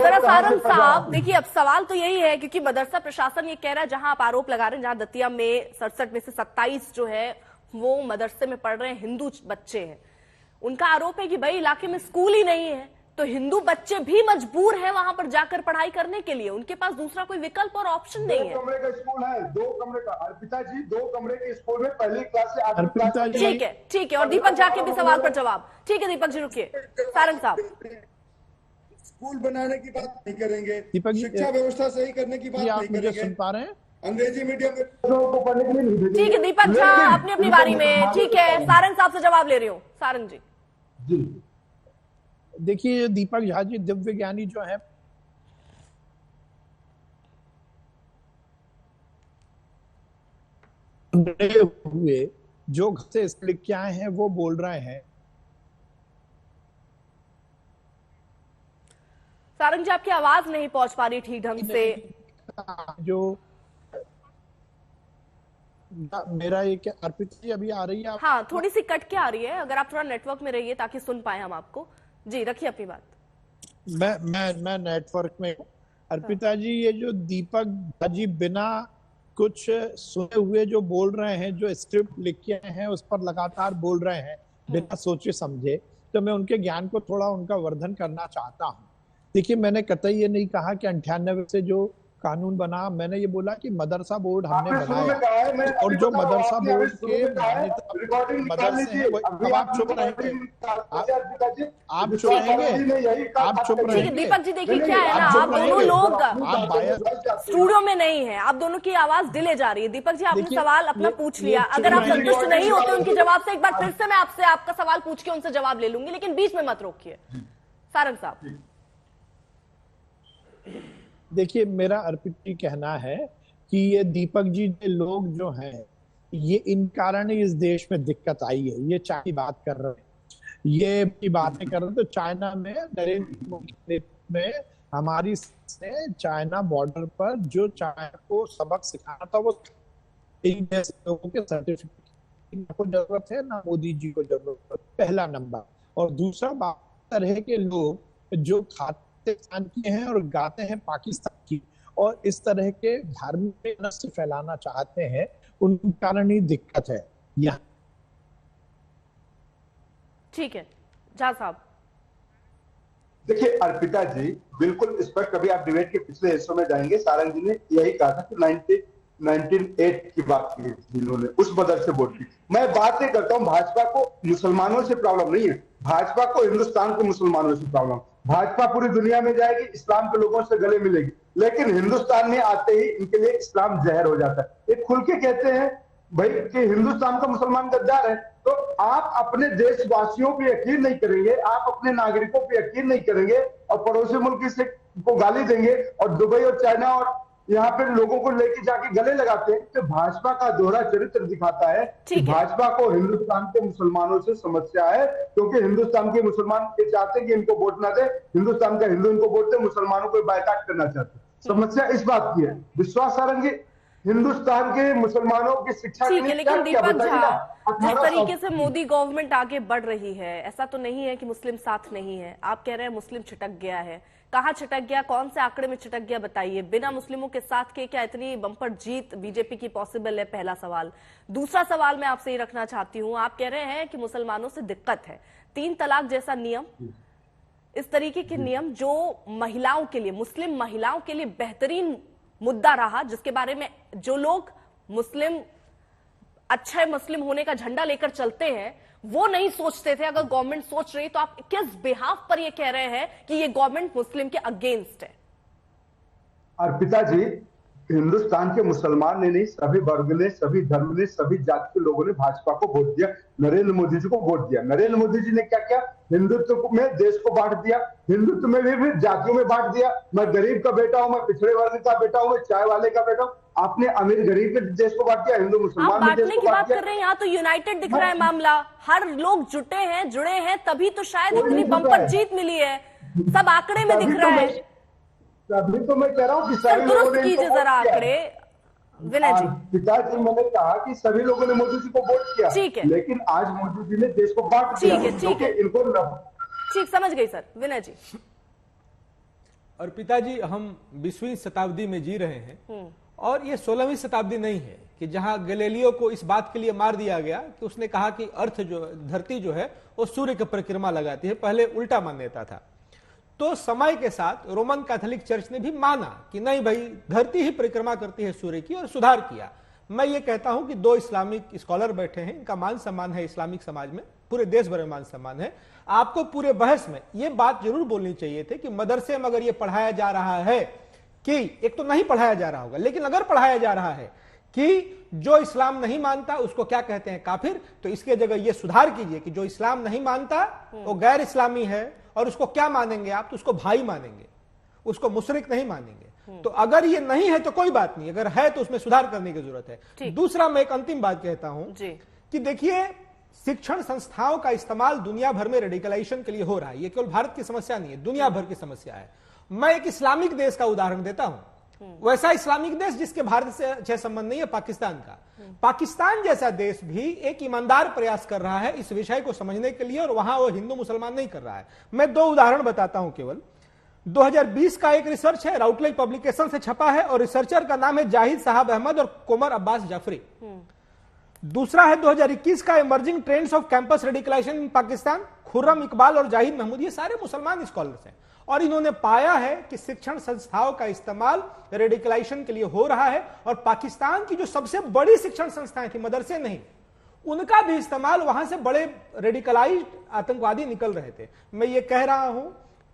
जरा सारंग साहब देखिए, अब सवाल तो यही है क्योंकि मदरसा प्रशासन ये कह रहा है, जहां आप आरोप लगा रहे हैं, जहां दतिया में 67 में से 27 जो है वो मदरसे में पढ़ रहे हैं हिंदू बच्चे हैं, उनका आरोप है कि भाई इलाके में स्कूल ही नहीं है, तो हिंदू बच्चे भी मजबूर हैं वहां पर जाकर पढ़ाई करने के लिए, उनके पास दूसरा कोई विकल्प और ऑप्शन नहीं है। 2 कमरे का स्कूल है, 2 कमरे का। अर्पिता जी 2 कमरे के स्कूल में पहली क्लास से 8वीं क्लास तक। ठीक है, ठीक है। और दीपक जाके भी सवाल पर जवाब। ठीक है दीपक जी, रुकिए। सारंग साहब, स्कूल बनाने की बात नहीं करेंगे, दीपक जी, शिक्षा व्यवस्था सही करने की बात नहीं करेंगे, सुन पा रहे हैं? अंग्रेजी मीडियम में को पढ़ने के लिए नहीं भेजेंगे। ठीक है दीपक झा, अपनी अपनी बारी में। ठीक है, सारंग साहब से जवाब ले रही हूँ। सारंग जी जी देखिए, दीपक झा जी दिव्य ज्ञानी जो है, हुए जो घर से लिख के आए हैं वो बोल रहे हैं। सारंग जी, आपकी आवाज नहीं पहुंच पा रही ठीक ढंग से। जो मेरा ये क्या अर्पित जी अभी आ रही है? हाँ, थोड़ी सी कट के आ रही है, अगर आप थोड़ा नेटवर्क में रहिए ताकि सुन पाए हम आपको। जी रखिए अपनी बात। मैं नेटवर्क में। अर्पिता जी, ये जो दीपक जी बिना कुछ सुने हुए जो बोल रहे हैं, जो स्क्रिप्ट लिख के हैं उस पर लगातार बोल रहे हैं बिना सोचे समझे, तो मैं उनके ज्ञान को थोड़ा उनका वर्धन करना चाहता हूँ। देखिए, मैंने कतई ये नहीं कहा कि 98 से जो कानून बना, मैंने ये बोला कि मदरसा बोर्ड हमने बनाया, और जो मदरसा बोर्ड के मदरसे हैं, अब आप चुप रहेंगे? आप चुप रहेंगे? आप चुप रहेंगे? दीपक जी देखिए क्या है ना, आप दोनों लोग स्टूडियो में नहीं है, आप दोनों की आवाज डिले जा रही है। दीपक जी, आपने सवाल अपना पूछ लिया, अगर आप संतुष्ट नहीं होते उनके जवाब से, एक बार फिर से मैं आपसे आपका सवाल पूछ के उनसे जवाब ले लूंगी, लेकिन बीच में मत रोकिए। सारंग साहब देखिए, मेरा अर्पित जी कहना है कि ये दीपक जी लोग जो हैं, ये इन कारण ही इस देश में दिक्कत आई है। ये चाइना की बात कर रहे हैं, ये की बातें कर रहे हैं, तो चाइना में नरेंद्र मोदी में हमारी से चाइना बॉर्डर पर जो चाइना को सबक सिखाना था, वो लोगों के सर्टिफिकेट को जरूरत है ना, मोदी जी को जरूरत है, पहला नंबर। और दूसरा बात, तरह के लोग जो खाते की हैं और गाते हैं पाकिस्तान की, और इस तरह के धार्मिक नस्ल फैलाना चाहते हैं, उन कारण ही दिक्कत है यहाँ। ठीक है झा साहब। देखिए अर्पिता जी, बिल्कुल इस पर कभी आप डिबेट के पिछले हिस्सों में जाएंगे, सारंग जी ने यही कहा था कि 1908 की बात की जिन्होंने उस मदरसे बोर्ड की। मैं बात नहीं करता हूं, भाजपा को मुसलमानों से प्रॉब्लम नहीं है, भाजपा को हिंदुस्तान के मुसलमानों से प्रॉब्लम। भाजपा पूरी दुनिया में जाएगी, इस्लाम के लोगों से गले मिलेगी, लेकिन हिंदुस्तान में आते ही इनके लिए इस्लाम जहर हो जाता है। ये खुल के कहते हैं भाई कि हिंदुस्तान का मुसलमान गद्दार है, तो आप अपने देशवासियों पे यकीन नहीं करेंगे, आप अपने नागरिकों पे यकीन नहीं करेंगे और पड़ोसी मुल्क से को गाली देंगे और दुबई और चाइना और यहाँ पे लोगों को लेके जाके गले लगाते हैं। तो भाजपा का दोहरा चरित्र दिखाता है कि भाजपा को हिंदुस्तान के मुसलमानों से समस्या है, क्योंकि हिंदुस्तान के मुसलमान ये चाहते हैं कि इनको वोट ना दे, हिंदुस्तान का हिंदू इनको वोट दे, मुसलमानों को बायकाट करना चाहते हैं। समस्या इस बात की है। विश्वास सारंगी, हिंदुस्तान के मुसलमानों की शिक्षा ठीक है, लेकिन दीपक झा, जिस तरीके से मोदी गवर्नमेंट आगे बढ़ रही है, ऐसा तो नहीं है कि मुस्लिम साथ नहीं है। आप कह रहे हैं मुस्लिम छिटक गया है, कहां छिटक गया, कौन से आंकड़े में छिटक गया, बताइए। बिना मुस्लिमों के साथ के क्या इतनी बम्पर जीत बीजेपी की पॉसिबल है? पहला सवाल। दूसरा सवाल मैं आपसे ये रखना चाहती हूं, आप कह रहे हैं कि मुसलमानों से दिक्कत है, 3 तलाक जैसा नियम, इस तरीके के नियम जो महिलाओं के लिए, मुस्लिम महिलाओं के लिए बेहतरीन मुद्दा रहा, जिसके बारे में जो लोग मुस्लिम अच्छे मुस्लिम होने का झंडा लेकर चलते हैं वो नहीं सोचते थे। अगर गवर्नमेंट सोच रही तो आप किस बिहाफ पर ये कह रहे हैं कि ये गवर्नमेंट मुस्लिम के अगेंस्ट है? अर्पिता जी, हिंदुस्तान के मुसलमान ने नहीं, सभी वर्ग ने, सभी धर्म ने, सभी जाति के लोगों ने भाजपा को वोट दिया, नरेंद्र मोदी जी को वोट दिया। नरेंद्र मोदी जी ने क्या किया? हिंदुत्व में देश को बांट दिया, हिंदुत्व में भी जातियों में बांट दिया। मैं गरीब का बेटा हूं, मैं पिछड़े वर्ग का बेटा हूं, मैं चाय वाले का बेटा हूं। आपने अमीर गरीब के देश को बांट दिया, हिंदू मुसलमान में देश को बांट दिया। कर रहे हैं यहाँ तो यूनाइटेड दिख रहा है मामला, हर लोग जुटे हैं, जुड़े हैं, तभी तो शायद इतनी बम्पर जीत मिली है। सब आंकड़े में दिख रहा है। अभी तो मैं कह रहा हूँ कि सभी लोगों ने कीजिए जरा आंकड़े विनय जी। पिताजी, मैंने कहा कि सभी लोगों ने मोदी जी को वोट किया, ठीक है, लेकिन आज मोदी जी ने देश को बांट दिया। ठीक है, ठीक है, इनको ठीक, समझ गई सर। विनय जी, और पिताजी हम 20वीं शताब्दी में जी रहे हैं और ये 16वीं शताब्दी नहीं है कि जहां गैलीलियो को इस बात के लिए मार दिया गया कि उसने कहा कि अर्थ जो धरती जो है वो सूर्य की परिक्रमा लगाती है। पहले उल्टा मान्यता था। तो समय के साथ रोमन कैथोलिक चर्च ने भी माना कि नहीं भाई, धरती ही परिक्रमा करती है सूर्य की, और सुधार किया। मैं ये कहता हूं कि 2 इस्लामिक स्कॉलर बैठे हैं, इनका मान सम्मान है इस्लामिक समाज में, पूरे देश भर में मान सम्मान है। आपको पूरे बहस में ये बात जरूर बोलनी चाहिए थी कि मदरसे में अगर ये पढ़ाया जा रहा है कि एक तो नहीं पढ़ाया जा रहा होगा, लेकिन अगर पढ़ाया जा रहा है कि जो इस्लाम नहीं मानता उसको क्या कहते हैं, काफिर, तो इसके जगह ये सुधार कीजिए कि जो इस्लाम नहीं मानता वो गैर इस्लामी है, और उसको क्या मानेंगे आप, तो उसको भाई मानेंगे, उसको मुशरिक नहीं मानेंगे। तो अगर ये नहीं है तो कोई बात नहीं, अगर है तो उसमें सुधार करने की जरूरत है। दूसरा, मैं एक अंतिम बात कहता हूं कि देखिए, शिक्षण संस्थाओं का इस्तेमाल दुनिया भर में रेडिकलाइजेशन के लिए हो रहा है। ये केवल भारत की समस्या नहीं है, दुनिया भर की समस्या है। मैं एक इस्लामिक देश का उदाहरण देता हूं, वैसा इस्लामिक देश जिसके भारत से अच्छे संबंध नहीं है, पाकिस्तान का। पाकिस्तान जैसा देश भी एक ईमानदार प्रयास कर रहा है इस विषय को समझने के लिए, और वहां वो हिंदू मुसलमान नहीं कर रहा है। मैं 2 उदाहरण बताता हूं केवल। 2020 का एक रिसर्च है, राउटलेज पब्लिकेशन से छपा है, और रिसर्चर का नाम है जाहिद साहब अहमद और कुमर अब्बास जाफरी। दूसरा है 2021 का emerging trends of campus radicalisation in Pakistan, Khurram Iqbal और जाहिद महमूद, ये सारे मुसलमान स्कॉलर्स हैं, और इन्होंने पाया है कि शिक्षण संस्थाओं का इस्तेमाल रेडिकलाइजेशन के लिए हो रहा है। और पाकिस्तान की जो सबसे बड़ी शिक्षण संस्थाएं थी, मदरसे नहीं, उनका भी इस्तेमाल, वहां से बड़े रेडिकलाइज्ड आतंकवादी निकल रहे थे। मैं ये कह रहा हूं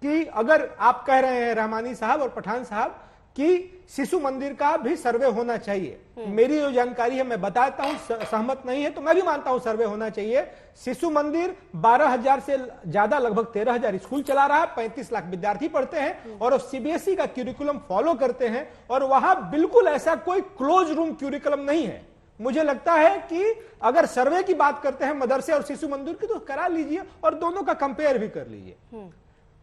कि अगर आप कह रहे हैं रहमानी साहब और पठान साहब कि शिशु मंदिर का भी सर्वे होना चाहिए, मेरी जो जानकारी है मैं बताता हूं, सहमत नहीं है तो मैं भी मानता हूं सर्वे होना चाहिए। शिशु मंदिर 12,000 से ज्यादा, लगभग 13,000 स्कूल चला रहा है, 35 लाख विद्यार्थी पढ़ते हैं, और सीबीएसई का क्यूरिकुलम फॉलो करते हैं, और वहां बिल्कुल ऐसा कोई क्लोज रूम क्यूरिकुलम नहीं है। मुझे लगता है कि अगर सर्वे की बात करते हैं मदरसे और शिशु मंदिर की, तो करा लीजिए और दोनों का कंपेयर भी कर लीजिए।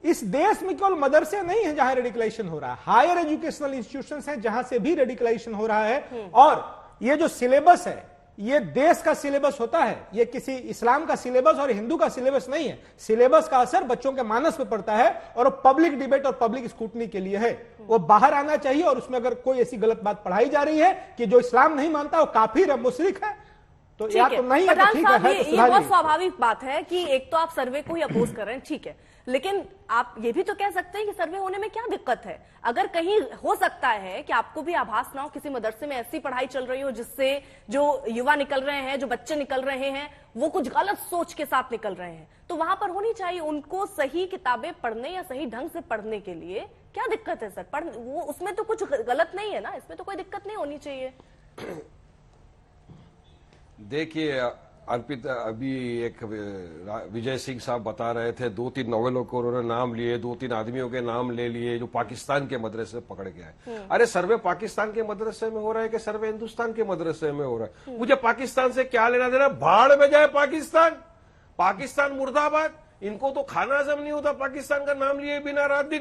इस देश में केवल मदरसे नहीं है जहां रेडिकलाइजेशन हो रहा है, हायर एजुकेशनल इंस्टीट्यूशंस हैं जहां से भी रेडिकलाइजेशन हो रहा है। और ये जो सिलेबस है, ये देश का सिलेबस होता है, ये किसी इस्लाम का सिलेबस और हिंदू का सिलेबस नहीं है। सिलेबस का असर बच्चों के मानस पे पड़ता है, और वो पब्लिक डिबेट और पब्लिक स्क्रूटनी के लिए है। वो बाहर आना चाहिए, और उसमें अगर कोई ऐसी गलत बात पढ़ाई जा रही है कि जो इस्लाम नहीं मानता वो काफिर है, मुशरिक है, तो या तो नहीं है तो ठीक है। ये बहुत स्वाभाविक बात है कि एक तो आप सर्वे को ही अपोज कर रहे हैं, ठीक है, लेकिन आप ये भी तो कह सकते हैं कि सर्वे होने में क्या दिक्कत है। अगर कहीं हो सकता है कि आपको भी आभास ना हो, किसी मदरसे में ऐसी पढ़ाई चल रही हो जिससे जो युवा निकल रहे हैं, जो बच्चे निकल रहे हैं, वो कुछ गलत सोच के साथ निकल रहे हैं, तो वहां पर होनी चाहिए उनको सही किताबें पढ़ने या सही ढंग से पढ़ने के लिए। क्या दिक्कत है सर? वो उसमें तो कुछ गलत नहीं है ना, इसमें तो कोई दिक्कत नहीं होनी चाहिए। देखिए अर्पिता, अभी एक विजय सिंह साहब बता रहे थे, 2-3 नॉवेलों को उन्होंने नाम लिए, 2-3 आदमियों के नाम ले लिए जो पाकिस्तान के मदरसे पकड़ के आए। अरे सर्वे पाकिस्तान के मदरसे में हो रहा है कि सर्वे हिंदुस्तान के मदरसे में हो रहा है? मुझे पाकिस्तान से क्या लेना देना, भाड़ में जाए पाकिस्तान, पाकिस्तान मुर्दाबाद। इनको तो खाना हजम नहीं होता पाकिस्तान का नाम लिए बिना रात दिन।